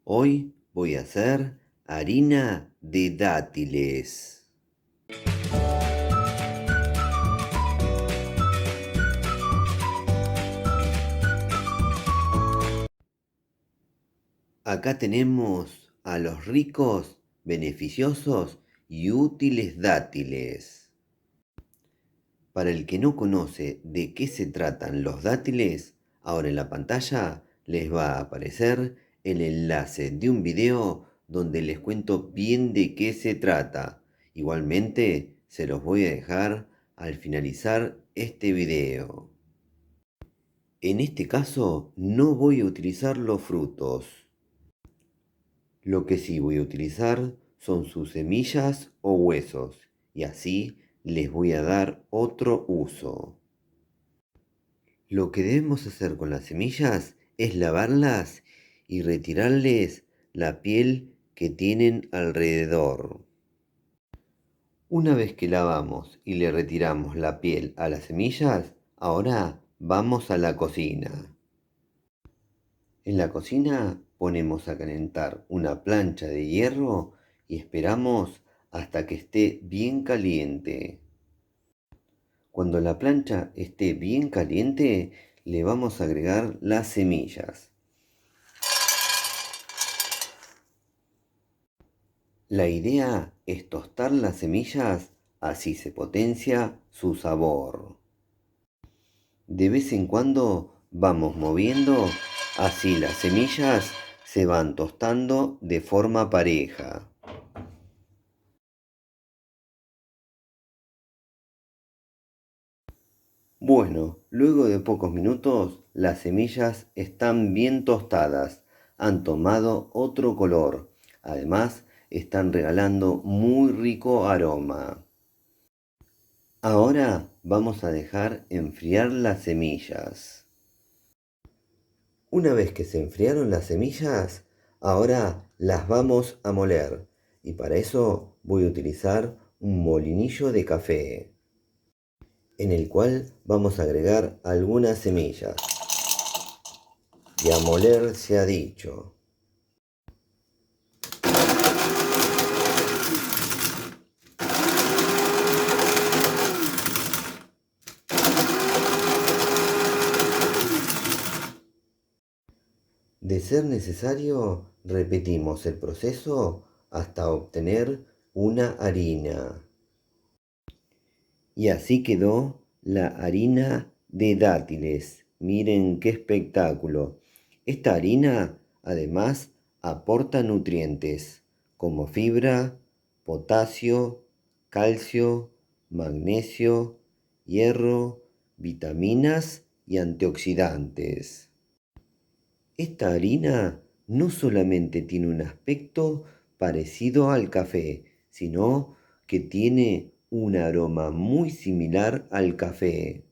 Hoy voy a hacer harina de dátiles. Acá tenemos a los ricos, beneficiosos y útiles dátiles. Para el que no conoce de qué se tratan los dátiles, ahora en la pantalla les va a aparecer el enlace de un video donde les cuento bien de qué se trata. Igualmente se los voy a dejar al finalizar este video. En este caso no voy a utilizar los frutos. Lo que sí voy a utilizar son sus semillas o huesos, y así les voy a dar otro uso. Lo que debemos hacer con las semillas es lavarlas y retirarles la piel que tienen alrededor. Una vez que lavamos y le retiramos la piel a las semillas, ahora vamos a la cocina. En la cocina ponemos a calentar una plancha de hierro y esperamos hasta que esté bien caliente. Cuando la plancha esté bien caliente, le vamos a agregar las semillas. La idea es tostar las semillas, así se potencia su sabor. De vez en cuando vamos moviendo, así las semillas se van tostando de forma pareja. Bueno, luego de pocos minutos, las semillas están bien tostadas, han tomado otro color. Además, están regalando muy rico aroma. Ahora vamos a dejar enfriar las semillas. Una vez que se enfriaron las semillas, ahora las vamos a moler. Y para eso voy a utilizar un molinillo de café, en el cual vamos a agregar algunas semillas. Y a moler se ha dicho. De ser necesario, repetimos el proceso hasta obtener una harina. Y así quedó la harina de dátiles. Miren qué espectáculo. Esta harina además aporta nutrientes como fibra, potasio, calcio, magnesio, hierro, vitaminas y antioxidantes. Esta harina no solamente tiene un aspecto parecido al café, sino que tiene un aroma muy similar al café.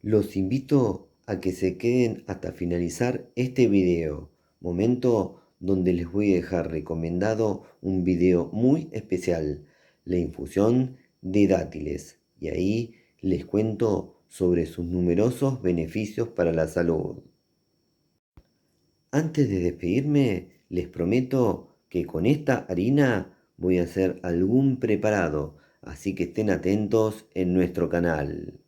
Los invito a que se queden hasta finalizar este video, momento donde les voy a dejar recomendado un video muy especial, la infusión de dátiles, y ahí les cuento sobre sus numerosos beneficios para la salud. Antes de despedirme, les prometo que con esta harina voy a hacer algún preparado, así que estén atentos en nuestro canal.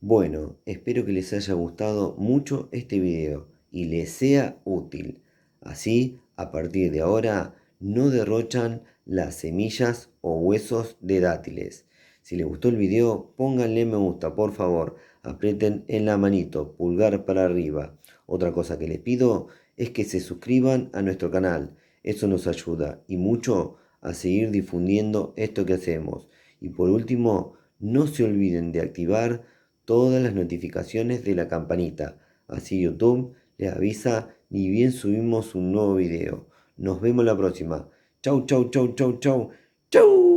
Bueno, espero que les haya gustado mucho este video y les sea útil. Así, a partir de ahora, no derrochan las semillas o huesos de dátiles. Si les gustó el video, pónganle me gusta, por favor. Aprieten en la manito, pulgar para arriba. Otra cosa que les pido es que se suscriban a nuestro canal. Eso nos ayuda y mucho a seguir difundiendo esto que hacemos. Y por último, no se olviden de activar todas las notificaciones de la campanita. Así YouTube les avisa ni bien subimos un nuevo video. Nos vemos la próxima. Chau, chau, chau, chau, chau. ¡Chau!